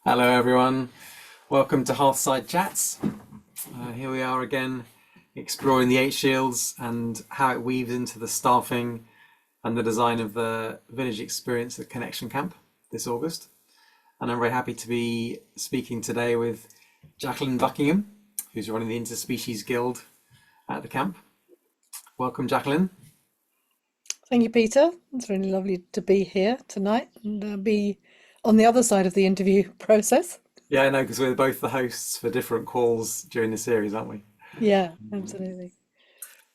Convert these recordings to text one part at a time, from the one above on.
Hello, everyone. Welcome to Hearthside Chats. Here we are again, exploring the Eight Shields and how it weaves into the staffing and the design of the village experience at Connection Camp this August. And I'm very happy to be speaking today with Jacqueline Buckingham, who's running the Interspecies Guild at the camp. Welcome, Jacqueline. Thank you, Peter. It's really lovely to be here tonight and be on the other side of the interview process. Yeah, I know, because we're both the hosts for different calls during the series, aren't we? Yeah, absolutely.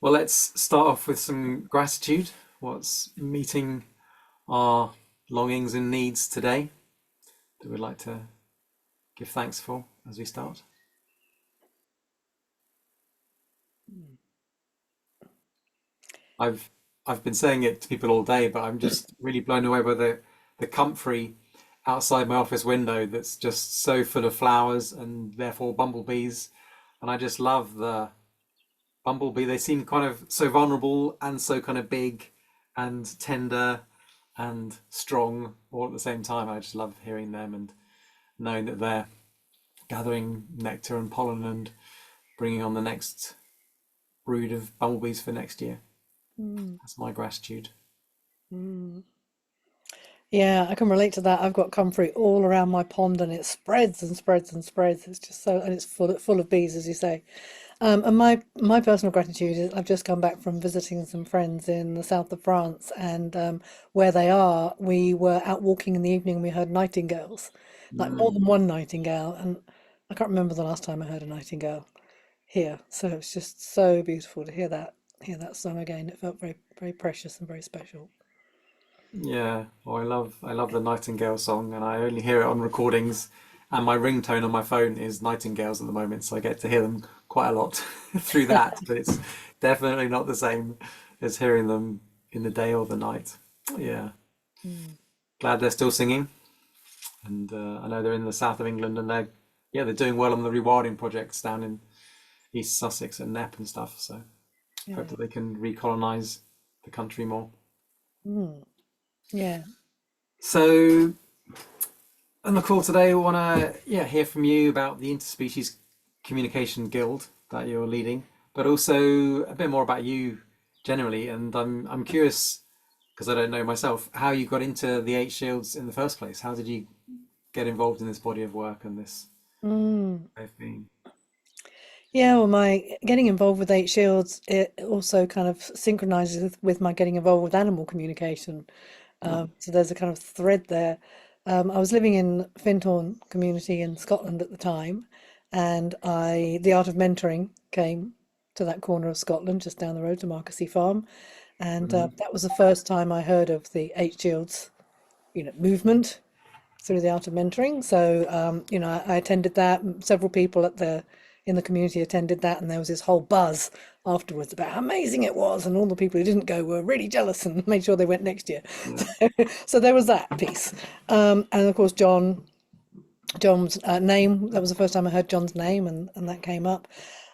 Well, let's start off with some gratitude. What's meeting our longings and needs today that we'd like to give thanks for as we start? I've I've been saying it to people all day, but I'm just really blown away by the comfrey outside my office window that's just so full of flowers and therefore bumblebees. And I just love the bumblebee. They seem kind of so vulnerable and so kind of big and tender and strong all at the same time. I just love hearing them and knowing that they're gathering nectar and pollen and bringing on the next brood of bumblebees for next year. Mm, That's my gratitude. mm. Yeah, I can relate to that. I've got comfrey all around my pond and it spreads and spreads and spreads. It's just so, and it's full of bees, as you say. And my personal gratitude is I've just come back from visiting some friends in the south of France, and where they are, we were out walking in the evening and we heard nightingales, like more Mm. than one nightingale, and I can't remember the last time I heard a nightingale here. So it's just so beautiful to hear that song again. It felt very, very precious and very special. Yeah, well, I love the Nightingale song, and I only hear it on recordings. And my ringtone on my phone is Nightingales at the moment, so I get to hear them quite a lot through that. But it's definitely not the same as hearing them in the day or the night. Yeah, Mm. glad they're still singing, and I know they're in the south of England, and they're doing well on the rewilding projects down in East Sussex and Knepp and stuff. So hope Yeah. that they can recolonize the country more. Mm. Yeah. So on the call today, we want to hear from you about the Interspecies Communication Guild that you're leading, but also a bit more about you generally. And I'm curious because I don't know myself how you got into the Eight Shields in the first place. How did you get involved in this body of work and this Mm. way of being? Yeah, well, my getting involved with Eight Shields, it also kind of synchronizes with my getting involved with animal communication. Oh, So there's a kind of thread there. I was living in Findhorn community in Scotland at the time, and the art of mentoring came to that corner of Scotland, just down the road to Markesy Farm, and mm, that was the first time I heard of the Eight Shields, movement through the art of mentoring. So, I attended that. Several people in the community attended that, and there was this whole buzz afterwards about how amazing it was, and all the people who didn't go were really jealous and made sure they went next year. yeah. So there was that piece, and of course John's name. That was the first time I heard John's name, and that came up.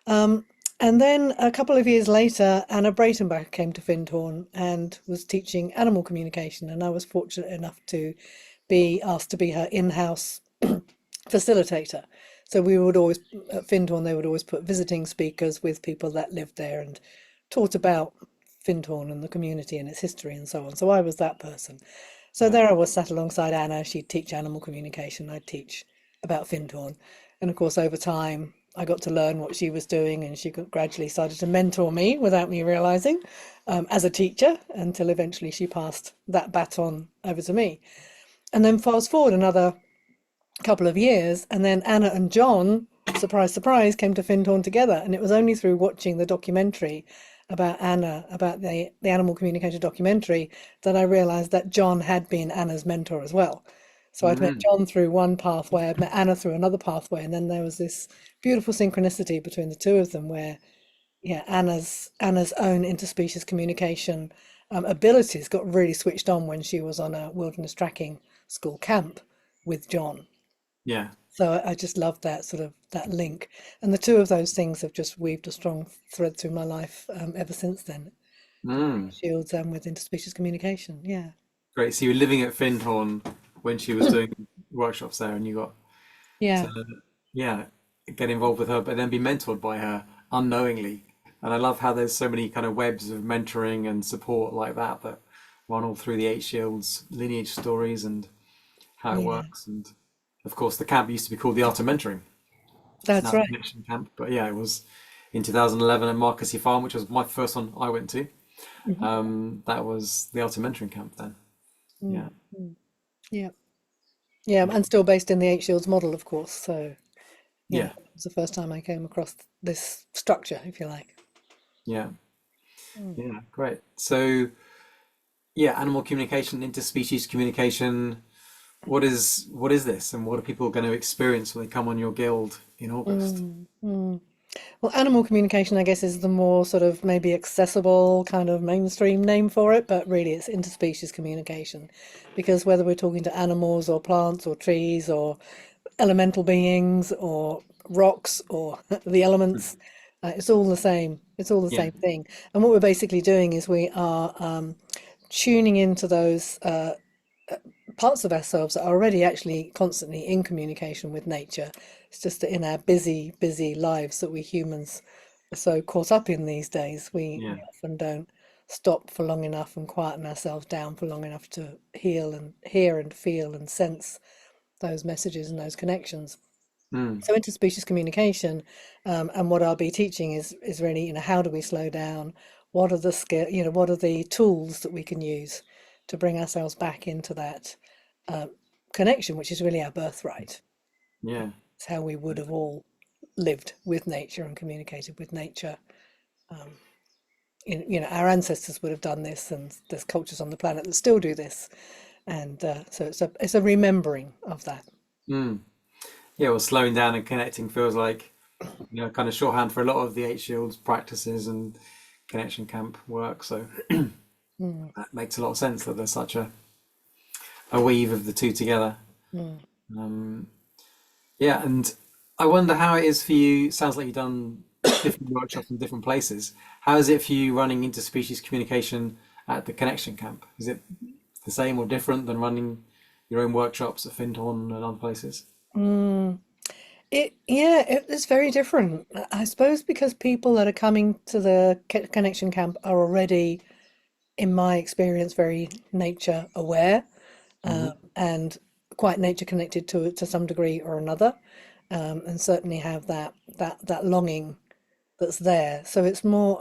And then a couple of years later, Anna Breitenbach came to Findhorn and was teaching animal communication, and I was fortunate enough to be asked to be her in-house facilitator. So we would always, at Findhorn, they would always put visiting speakers with people that lived there and taught about Findhorn and the community and its history and so on. So I was that person. So Yeah. there I was sat alongside Anna. She'd teach animal communication, I'd teach about Findhorn. And of course, over time, I got to learn what she was doing, and she gradually started to mentor me without me realizing, as a teacher, until eventually she passed that baton over to me. And then fast forward another couple of years, and then Anna and John, surprise, surprise, came to Findhorn together. And it was only through watching the documentary about Anna, about the animal communicator documentary, that I realized that John had been Anna's mentor as well. So I'd met Mm, John through one pathway, I'd met Anna through another pathway, and then there was this beautiful synchronicity between the two of them where, yeah, Anna's own interspecies communication abilities got really switched on when she was on a wilderness tracking school camp with John. yeah. So I just love that sort of that link, and the two of those things have just weaved a strong thread through my life ever since then. Mm. Shields and with interspecies communication, yeah. Great. So you were living at Findhorn when she was doing workshops there, and you got Yeah. to, yeah, get involved with her, but then be mentored by her unknowingly. And I love how there's so many kind of webs of mentoring and support like that that run all through the Eight Shields lineage stories and how it Yeah. works. And of course, the camp used to be called the Art of Mentoring. It's That's now the right. Connection Camp. But yeah, it was in 2011 at Marcus Farm, which was my first one I went to. Mhm. That was the Art of Mentoring camp then. Mm, Yeah. mm. Yeah. Yeah. And still based in the Eight Shields model, of course. So, yeah, Yeah. it was the first time I came across this structure, if you like. Yeah. Mm. Yeah. Great. So, yeah, animal communication, interspecies communication. What is this, and what are people going to experience when they come on your guild in August? Mm, mm. Well, animal communication, I guess, is the more sort of maybe accessible kind of mainstream name for it, but really it's interspecies communication. Because whether we're talking to animals or plants or trees or elemental beings or rocks or the elements, it's all the same. It's all the Yeah. same thing. And what we're basically doing is we are tuning into those parts of ourselves that are already actually constantly in communication with nature. It's just that in our busy, busy lives that we humans are so caught up in these days, we Yeah. often don't stop for long enough and quieten ourselves down for long enough to heal and hear and feel and sense those messages and those connections. Mm. So interspecies communication, and what I'll be teaching is really, how do we slow down? What are the skill, what are the tools that we can use to bring ourselves back into that uh, connection, which is really our birthright. Yeah. It's how we would have all lived with nature and communicated with nature. Um, our ancestors would have done this, and there's cultures on the planet that still do this, and so it's a remembering of that. Mm. Yeah. Well, slowing down and connecting feels like kind of shorthand for a lot of the Eight Shields practices and connection camp work. So Mm, that makes a lot of sense that there's such a weave of the two together. mm, Um, yeah, and I wonder how it is for you. Sounds like you've done different workshops in different places. How is it for you running interspecies communication at the connection camp? Is it the same or different than running your own workshops at Findhorn and other places? mm. It's very different. I suppose because people that are coming to the connection camp are already, in my experience, very nature aware, Hmm. and quite nature connected to some degree or another, and certainly have that longing that's there. So it's more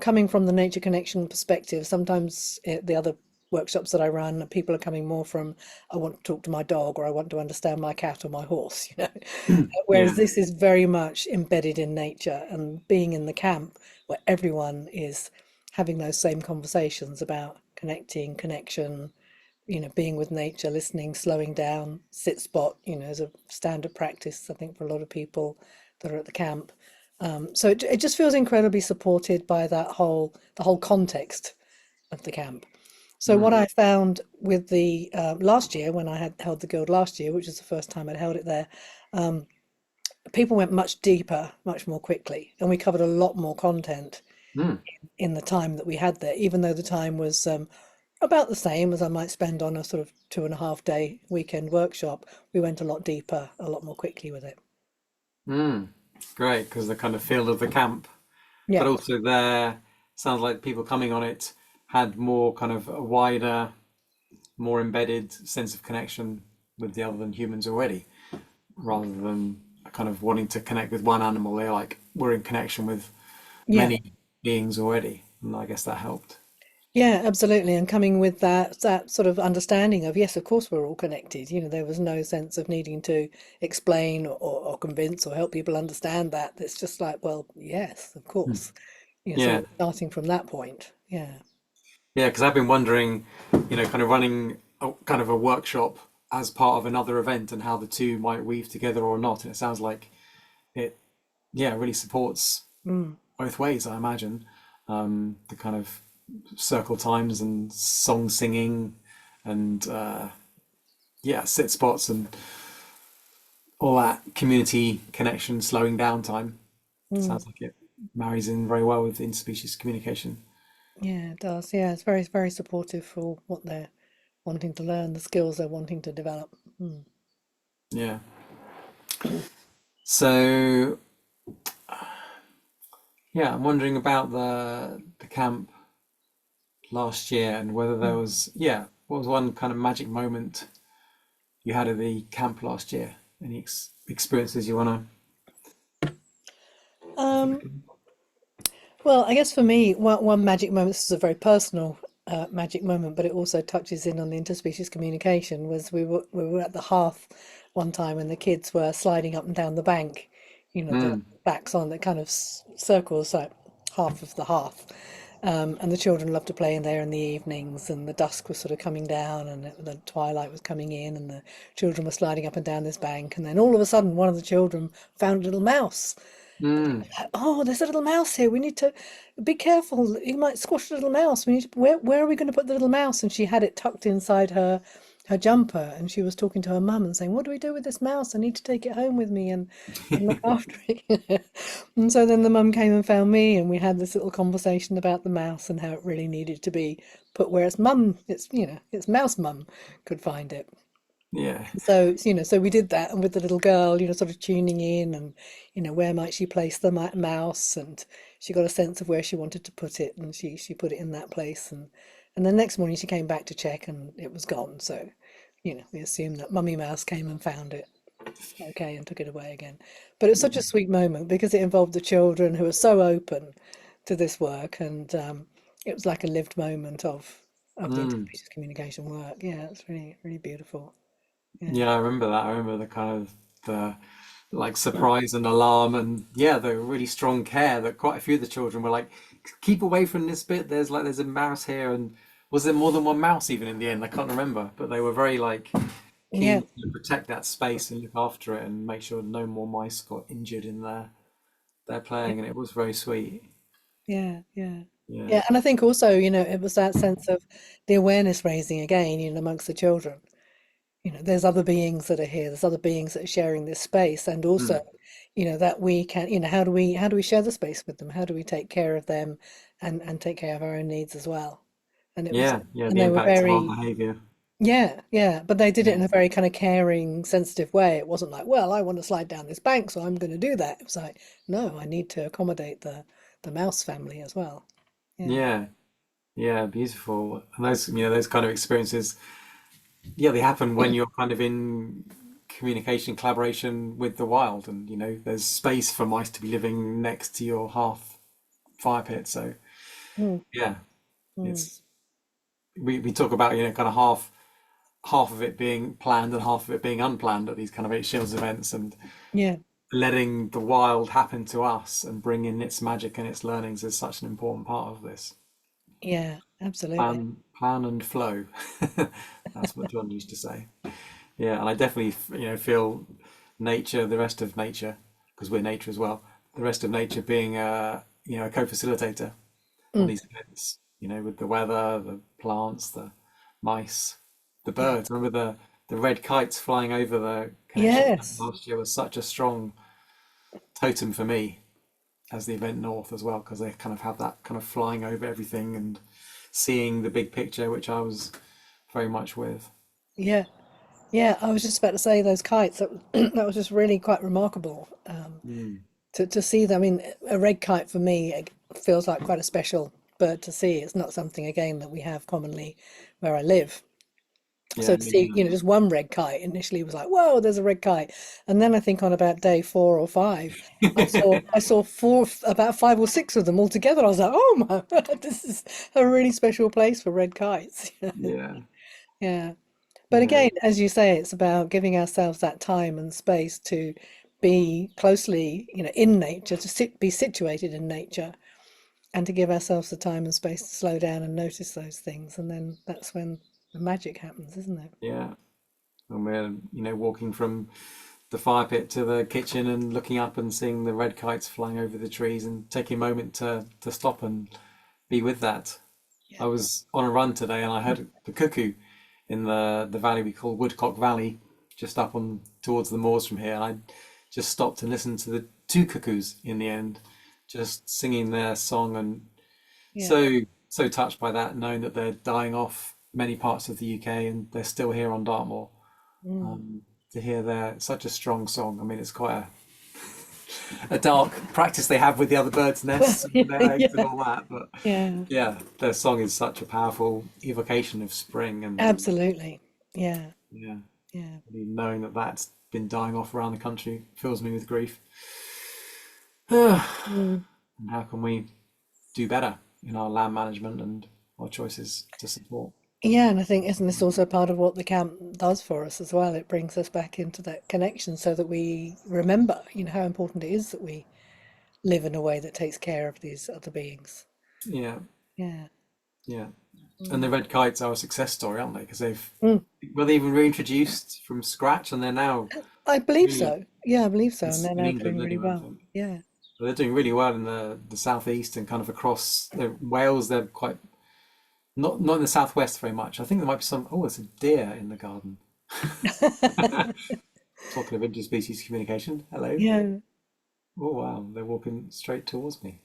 coming from the nature connection perspective. Sometimes the other workshops that I run, people are coming more from, I want to talk to my dog, or I want to understand my cat or my horse, Whereas Yeah. this is very much embedded in nature, and being in the camp where everyone is having those same conversations about connecting, connection, being with nature, listening, slowing down, sit spot, is a standard practice, I think, for a lot of people that are at the camp. So it just feels incredibly supported by the whole context of the camp. So what Mm. I found with the last year, when I had held the guild last year, which was the first time I'd held it there, people went much deeper, much more quickly, and we covered a lot more content Mm. in the time that we had there, even though the time was about the same as I might spend on a sort of 2.5 day weekend workshop. We went a lot deeper, a lot more quickly with it. Mm. Great, because the kind of feel of the camp, Yeah, but also there sounds like people coming on it had more kind of a wider, more embedded sense of connection with the other than humans already, rather than kind of wanting to connect with one animal. They're like, we're in connection with yeah, many beings already. And I guess that helped. yeah, absolutely. And coming with that sort of understanding of, yes, of course we're all connected. There was no sense of needing to explain or convince or help people understand that. It's just like, well, yes, of Hmm. course. So Yeah. we're starting from that point. Yeah. Yeah, because I've been wondering, kind of running kind of a workshop as part of another event and how the two might weave together or not. And it sounds like it, yeah, really supports Mm. both ways, I imagine. The kind of circle times and song singing and yeah, sit spots and all that community connection, slowing down time. Mm. Sounds like it marries in very well with interspecies communication. Yeah, it does. Yeah, it's very, very supportive for what they're wanting to learn, the skills they're wanting to develop. Mm. Yeah. So yeah, I'm wondering about the camp last year and whether there Mm. was, yeah, what was one kind of magic moment you had at the camp last year? Any experiences you want Um, to? well, I guess for me, one magic moment, this is a very personal magic moment, but it also touches in on the interspecies communication, was we were at the hearth one time and the kids were sliding up and down the bank, the Mm, backs on that kind of circles like half of the hearth. And the children loved to play in there in the evenings, and the dusk was sort of coming down, and the twilight was coming in, and the children were sliding up and down this bank. And then all of a sudden, one of the children found a little mouse. mm. Oh, there's a little mouse here. We need to be careful. You might squash the little mouse. We need to, where are we going to put the little mouse? And she had it tucked inside her jumper, and she was talking to her mum and saying, "What do we do with this mouse? I need to take it home with me and look after it." And so then the mum came and found me, and we had this little conversation about the mouse and how it really needed to be put where its mouse mum could find it. Yeah. So, so we did that, and with the little girl, sort of tuning in, and where might she place the mouse, and she got a sense of where she wanted to put it, and she put it in that place, and the next morning she came back to check, and it was gone. So, we assumed that Mummy Mouse came and found it, okay, and took it away again. But it was such a sweet moment because it involved the children who are so open to this work, and it was like a lived moment of the Mm. interspecies communication work. Yeah, it's really really beautiful. Yeah. Yeah, I remember that. I remember the kind of the like surprise and alarm and yeah, the really strong care that quite a few of the children were like, keep away from this bit. There's a mouse here, and was there more than one mouse even in the end? I can't remember, but they were very like Yeah, keen to protect that space and look after it and make sure no more mice got injured in their playing, and it was very sweet. yeah, yeah. Yeah. Yeah, and I think also, it was that sense of the awareness raising again, amongst the children. There's other beings that are here, there's other beings that are sharing this space, and also, Mm. that we can, how do we share the space with them? How do we take care of them and take care of our own needs as well? And it was, Yeah, yeah, and the they were impact of our very, behavior. yeah, yeah, but they did it Yeah. in a very kind of caring, sensitive way. It wasn't like, well, I want to slide down this bank, so I'm going to do that. It was like, no, I need to accommodate the mouse family as well. Yeah. Yeah. Yeah, beautiful. And those kind of experiences, yeah, they happen when you're kind of in communication, collaboration with the wild, and there's space for mice to be living next to your hearth fire pit. So Mm, yeah, mm. it's we talk about kind of half of it being planned and half of it being unplanned at these kind of Eight Shields events, and Yeah, letting the wild happen to us and bring in its magic and its learnings is such an important part of this. yeah, absolutely. Plan and flow. That's what John used to say. Yeah, and I definitely, feel nature, the rest of nature, because we're nature as well. The rest of nature being a co-facilitator on Mm, these events. With the weather, the plants, the mice, the yeah. birds. Remember the red kites flying over the connection Yes. last year was such a strong totem for me as the event north as well, because they kind of have that kind of flying over everything and seeing the big picture, which I was very much with. Yeah. Yeah, I was just about to say those kites. That was just really quite remarkable Mm. to see them. I mean, a red kite for me feels like quite a special bird to see. It's not something again that we have commonly where I live. So Yeah, to me see, neither. just one red kite initially was like, whoa, there's a red kite. And then I think on about day 4 or 5, I saw about 5 or 6 of them all together. I was like, oh my God, this is a really special place for red kites. Yeah, Yeah. But yeah, again, as you say, it's about giving ourselves that time and space to be closely, in nature, be situated in nature, and to give ourselves the time and space to slow down and notice those things. And then that's when the magic happens, isn't it? yeah. And we're, walking from the fire pit to the kitchen and looking up and seeing the red kites flying over the trees and taking a moment to stop and be with that. Yeah. I was on a run today and I heard the cuckoo in the valley we call Woodcock Valley, just up on towards the moors from here. And I just stopped and listened to the two cuckoos in the end, just singing their song, and Yeah. so touched by that, knowing that they're dying off many parts of the UK and they're still here on Dartmoor. Mm. Um, to hear their such a strong song. I mean, it's quite a dark practice they have with the other birds' nests and their eggs and Yeah, all that. But yeah, yeah, their song is such a powerful evocation of spring, and absolutely. Yeah, yeah, yeah. really knowing that that's been dying off around the country fills me with grief. And Mm. how can we do better in our land management and our choices to support? Yeah, and I think isn't this also part of what the camp does for us as well? It brings us back into that connection so that we remember, how important it is that we live in a way that takes care of these other beings. Yeah, Yeah. yeah. And the Mm. red kites are a success story, aren't they? Because Mm. were they even reintroduced from scratch, and they're now I believe really so. Yeah, I believe so. And they're in now doing England really anyway, I well. think. Yeah. But they're doing really well in the southeast and kind of across Wales. They're quite not in the southwest very much. I think there might be some. Oh, there's a deer in the garden. Talking of interspecies communication. Hello. Yeah. Oh wow, they're walking straight towards me.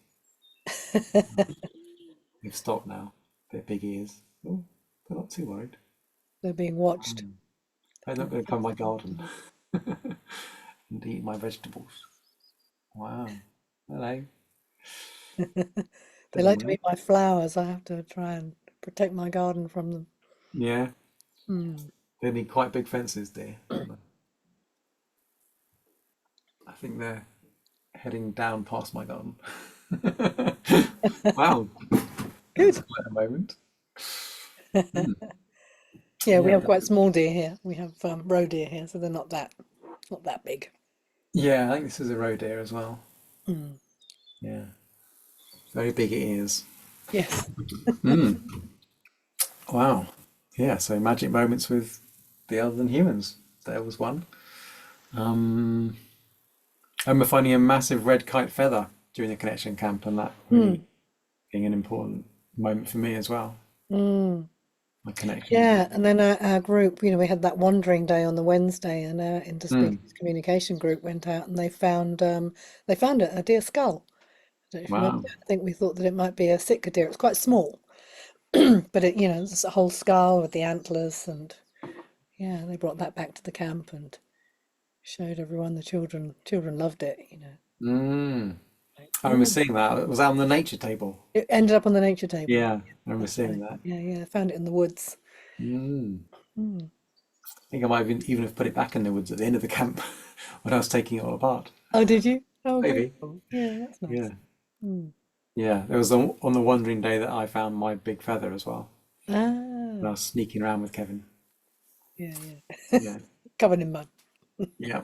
They've stopped now. Their big ears. Oh, they're not too worried. They're being watched. They're not going to come to my garden and eat my vegetables. Wow. Hello. They Don't like to eat worry. my flowers. I have to try and protect my garden from them. Yeah, Mm. they need quite big fences, dear, don't they? I think they're heading down past my garden. Wow, that's Good. quite a moment. Mm. Yeah, we Yeah, have quite small deer here. We have roe deer here, so they're not that big. yeah. I think this is a roe deer as well. Mm. Yeah, very big ears. Yes. Mm. Wow. Yeah. So magic moments with the other than humans. There was one. Um, I remember finding a massive red kite feather during the connection camp, and that really Mm. being an important moment for me as well. Mm. My connection. Yeah, and then our group, we had that wandering day on the Wednesday, and our Mm. interspecies communication group went out and they found a deer skull. I don't know if you remember. Wow. I think we thought that it might be a Sitka deer. It's quite small, but it's a whole skull with the antlers, and yeah, they brought that back to the camp and showed everyone. The children loved it. Mm. Like, I remember seeing that. It was out on the nature table. it ended up on the nature table. Yeah, I remember That's seeing right. that. Yeah, yeah. Found it in the woods. Mm. Mm. I think I might even have put it back in the woods at the end of the camp when I was taking it all apart. Oh, did you? Oh, very Maybe. cool. Yeah, that's Yeah. nice. Mm. Yeah. It was on the wandering day that I found my big feather as well. When I Ah, was sneaking around with Kevin. yeah, yeah. Yeah. Covered in mud. Yeah.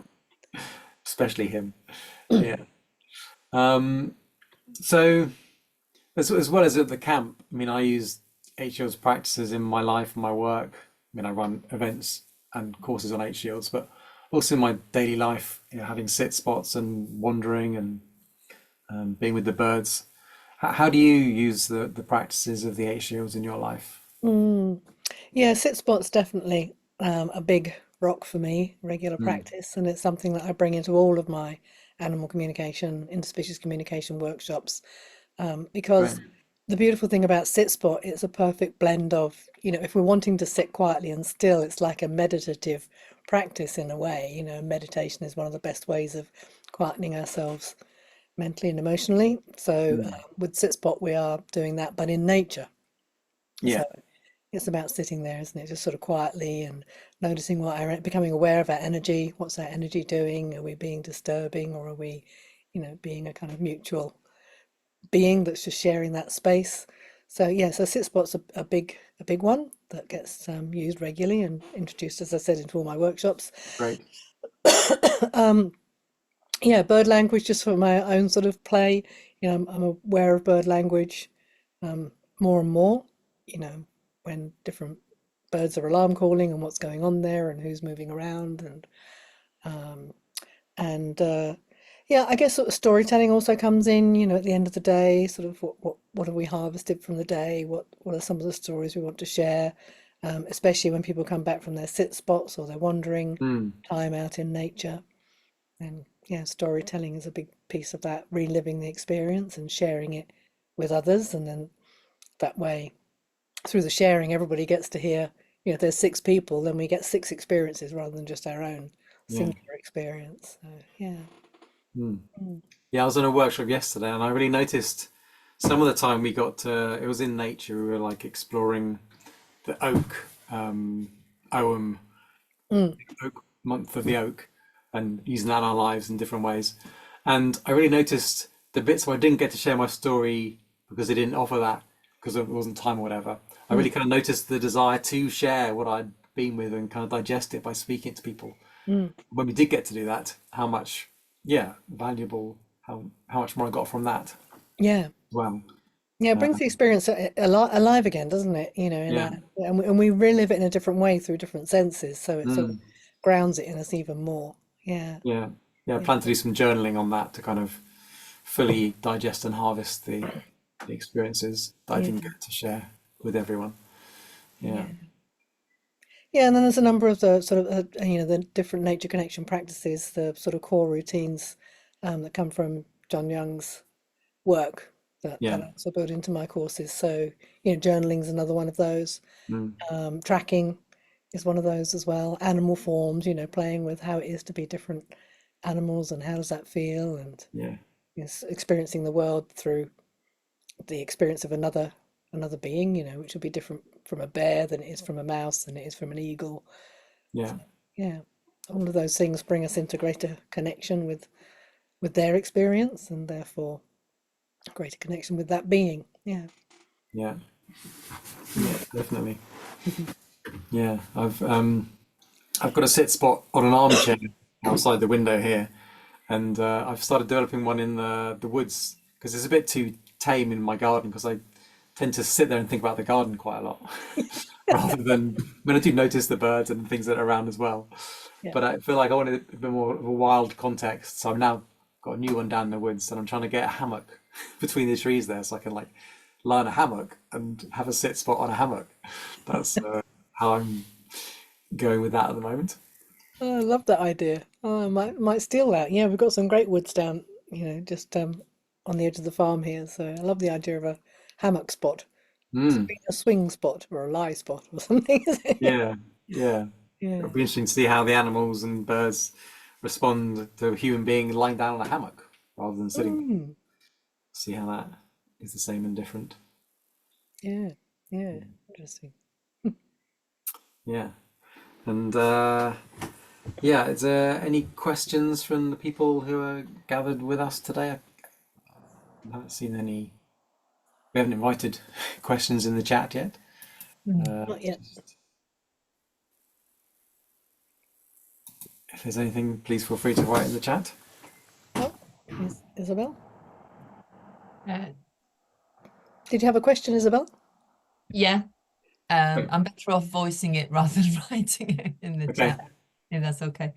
Especially him. Yeah. Um, so as well as at the camp, I mean, I use H Shields practices in my life and my work. I mean, I run events and courses on H Shields, but also in my daily life, having sit spots and wandering and being with the birds. How do you use the practices of the H Shields in your life? Mm. Yeah, sit spot's definitely a big rock for me, regular Mm, practice, and it's something that I bring into all of my animal communication, interspecies communication workshops. Because great. the beautiful thing about sit spot, it's a perfect blend of, if we're wanting to sit quietly and still, it's like a meditative practice in a way. Meditation is one of the best ways of quietening ourselves mentally and emotionally. So Mm, with sit spot, we are doing that, but in nature. yeah, So it's about sitting there, isn't it? Just sort of quietly and noticing becoming aware of our energy. What's our energy doing? Are we being disturbing, or are we, being a kind of mutual being that's just sharing that space? So yeah, so sit spot's a big one that gets used regularly and introduced, as I said, into all my workshops. great. Um, yeah, bird language just for my own sort of play. I'm aware of bird language um, more and more. You know, when different birds are alarm calling and what's going on there and who's moving around um, and yeah, I guess sort of storytelling also comes in. At the end of the day, sort of what have we harvested from the day? What are some of the stories we want to share? Especially when people come back from their sit spots or they're wandering Mm, time out in nature. And yeah, storytelling is a big piece of that, reliving the experience and sharing it with others. And then that way, through the sharing, everybody gets to hear, if there's six people, then we get six experiences rather than just our own. yeah. singular experience. So yeah. Mm. Mm. Yeah, I was on a workshop yesterday, and I really noticed some of the time we got to, it was in nature. We were like exploring the Ogham, Mm. oak month of the oak, and using that in our lives in different ways. And I really noticed the bits where I didn't get to share my story because they didn't offer that because it wasn't time or whatever. I Mm. really kind of noticed the desire to share what I'd been with and kind of digest it by speaking to people. Mm. When we did get to do that, how much, yeah, valuable, how much more I got from that as Yeah. well. Yeah, it Uh, brings the experience alive again, doesn't it? You know, yeah. and we relive it in a different way through different senses, so it sort of Mm, grounds it in us even more. Yeah, yeah. Yeah. I yeah, plan to do some journaling on that to kind of fully digest and harvest the experiences that I yeah, didn't get to share with everyone. Yeah. yeah. Yeah, and then there's a number of the sort of the different nature connection practices, the sort of core routines that come from John Young's work that Yeah. I also build into my courses. So, journaling is another one of those. Mm, Tracking is one of those as well. Animal forms, playing with how it is to be different animals and how does that feel, and yeah. experiencing the world through the experience of another being, which will be different from a bear than it is from a mouse than it is from an eagle. Yeah. So, yeah, all of those things bring us into greater connection with their experience and therefore greater connection with that being. Yeah. Yeah. Yeah. Mm. Definitely. Yeah. I've got a sit spot on an armchair outside the window here, and I've started developing one in the woods because it's a bit too tame in my garden because I tend to sit there and think about the garden quite a lot rather than when I do notice the birds and things that are around as well. Yeah. But I feel like I wanted a bit more of a wild context, so I've now got a new one down in the woods, and I'm trying to get a hammock between the trees there, so I can like lie on a hammock and have a sit spot on a hammock. That's how I'm going with that at the moment. Oh, I love that idea. Oh, I might steal that. Yeah, we've got some great woods down, just on the edge of the farm here. So I love the idea of a hammock spot. It's Mm, a swing spot or a lie spot or something, isn't it? yeah, yeah. Yeah. It'll be interesting to see how the animals and birds respond to a human being lying down on a hammock rather than sitting there. Mm, See how that is the same and different. yeah. Yeah. Interesting. Yeah. And yeah, is there any questions from the people who are gathered with us today? I haven't seen any. We haven't invited questions in the chat yet. Not yet. If there's anything, please feel free to write in the chat. Oh, Isabel? Uh, Did you have a question, Isabel? yeah, I'm better off voicing it rather than writing it in the Okay. chat, if that's okay.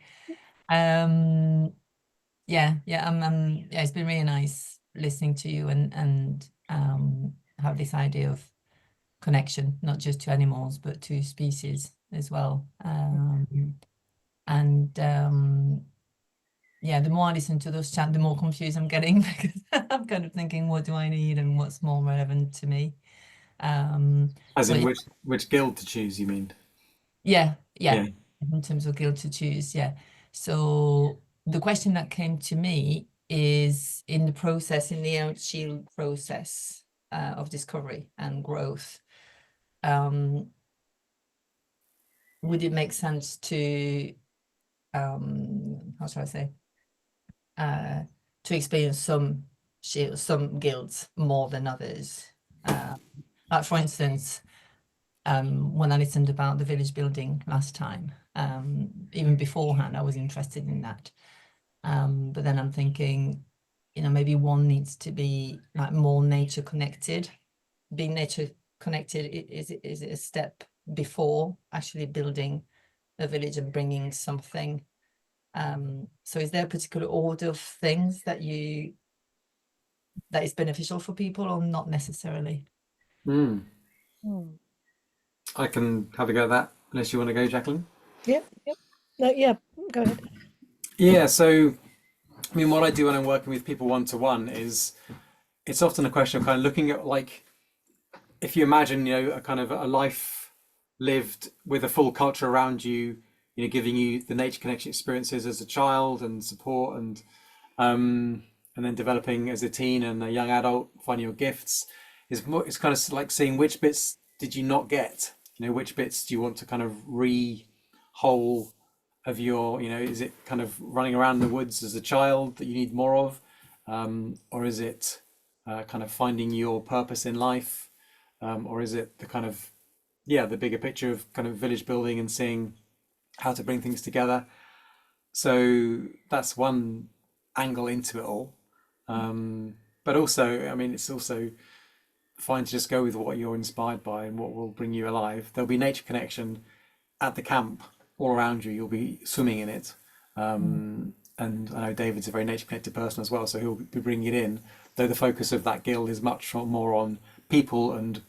Um, yeah, it's been really nice listening to you and have this idea of connection, not just to animals, but to species as well. And yeah, the more I listen to those chat, the more confused I'm getting because I'm kind of thinking, what do I need and what's more relevant to me? As But in which guild to choose, you mean? yeah, Yeah. in terms of guild to choose, yeah. So the question that came to me is in the process, in the shield process of discovery and growth, would it make sense to, how shall I say, to experience some shields, some guilds more than others? Like for instance, when I listened about the village building last time, even beforehand, I was interested in that. But then I'm thinking, maybe one needs to be like more nature connected. Being nature connected is it a step before actually building a village and bringing something. So is there a particular order of things that is beneficial for people or not necessarily? Mm. Hmm. I can have a go at that, unless you want to go, Jacqueline. Yep, yep. No, yeah, go ahead. Yeah, so I mean, what I do when I'm working with people one to one is it's often a question of kind of looking at like if you imagine, a kind of a life lived with a full culture around you, giving you the nature connection experiences as a child and support, and then developing as a teen and a young adult, finding your gifts. It's kind of like seeing which bits did you not get, which bits do you want to kind of re-whole of your, is it kind of running around the woods as a child that you need more of, or is it kind of finding your purpose in life, or is it the kind of, the bigger picture of kind of village building and seeing how to bring things together. So that's one angle into it all. But also, I mean, it's also fine to just go with what you're inspired by and what will bring you alive. There'll be nature connection at the camp all around you. You'll be swimming in it. And I know David's a very nature connected person as well, so he'll be bringing it in, though the focus of that guild is much more on people and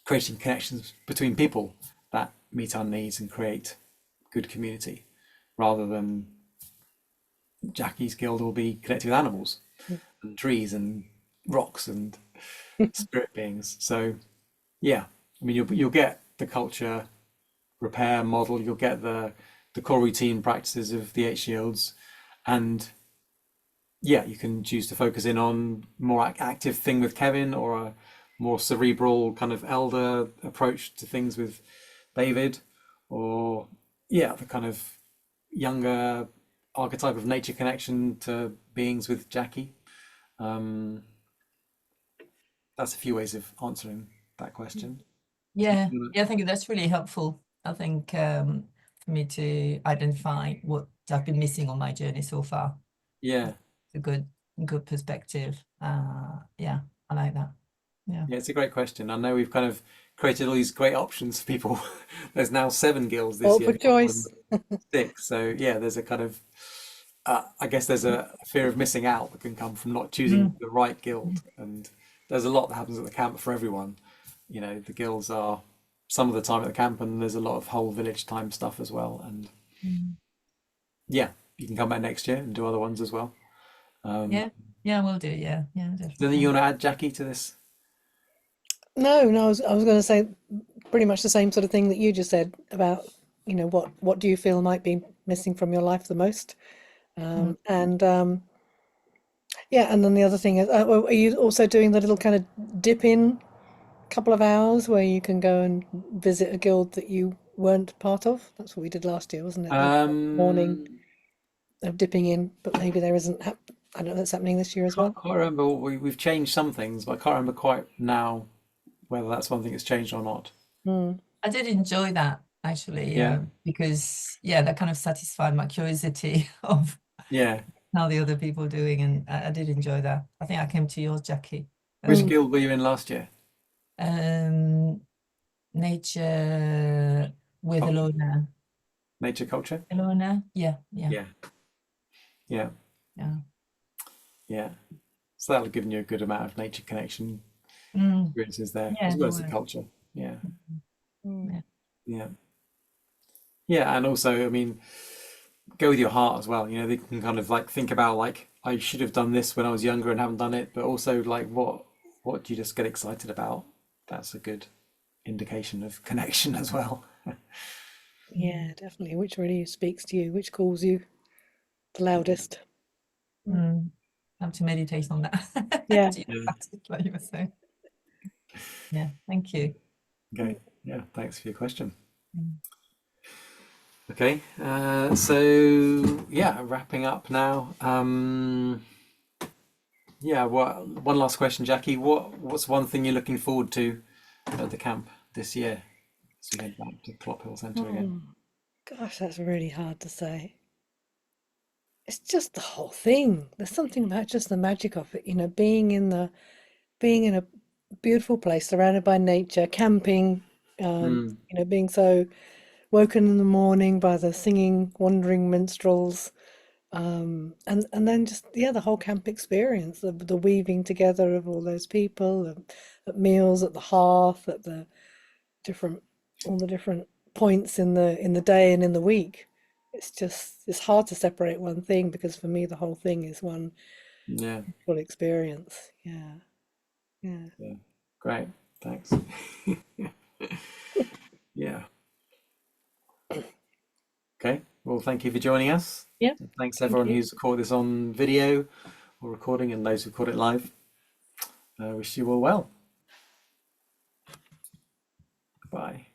creating connections between people that meet our needs and create good community, rather than Jackie's guild will be connected with animals and trees and rocks and spirit beings. So yeah, I mean, you'll get the culture repair model, you'll get the core routine practices of the 8 shields, and yeah, you can choose to focus in on more active thing with Kevin, or a more cerebral kind of elder approach to things with David, or yeah, the kind of younger archetype of nature connection to beings with Jackie. That's a few ways of answering that question. Yeah, I think that's really helpful. I think for me to identify what I've been missing on my journey so far. Yeah, It's a good perspective. Yeah, I like that. Yeah, it's a great question. I know we've kind of created all these great options for people. There's now 7 guilds this All year for choice. rather than 6. So yeah, there's a kind of I guess there's a fear of missing out that can come from not choosing the right guild, and there's a lot that happens at the camp for everyone. The guilds are some of the time at the camp, and there's a lot of whole village time stuff as well. And yeah, you can come back next year and do other ones as well. Yeah, we'll do. Yeah, Anything definitely. you want to add, Jackie, to this? No, I was going to say pretty much the same sort of thing that you just said about, what do you feel might be missing from your life the most? And yeah, and then the other thing is, well, are you also doing the little kind of dip in couple of hours where you can go and visit a guild that you weren't part of? That's what we did last year, wasn't it? The morning Um, of dipping in, but maybe there isn't. I don't know if that's happening this year as well. can't remember. We've changed some things, but I can't remember quite now whether that's one thing that's changed or not. I did enjoy that actually, Yeah, because that kind of satisfied my curiosity of yeah. how the other people are doing, and I did enjoy that. I think I came to yours, Jackie. Which guild were you in last year? Nature with Culture. Alona. Nature culture? Alona, yeah. Yeah, yeah, yeah. So that'll have given you a good amount of nature connection experiences there, Yeah, as it well as the was. culture. Yeah, Yeah. yeah, yeah. And also, I mean, go with your heart as well. They can kind of like think about like I should have done this when I was younger and haven't done it, but also like what do you just get excited about? That's a good indication of connection as well. Yeah, definitely. Which really speaks to you, which calls you the loudest. Have to meditate on that. Yeah. Like you were saying. Yeah, thank you. Okay. Yeah. Thanks for your question. Okay. So yeah, wrapping up now. Yeah. One last question, Jackie. What's one thing you're looking forward to at the camp this year as we head back to Clop Hill Centre again? Gosh, that's really hard to say. It's just the whole thing. There's something about just the magic of it, being in a beautiful place surrounded by nature, camping, being so woken in the morning by the singing, wandering minstrels, and then just the whole camp experience, the weaving together of all those people, at meals, at the hearth, at the different all the different points in the day and in the week. It's hard to separate one thing, because for me the whole thing is one Yeah. full experience. Yeah. Yeah. Yeah. Great. Thanks. Yeah. Okay, well, thank you for joining us. Yeah, And thanks thank everyone you. who's caught this on video or recording, and those who caught it live. I wish you all well. Bye.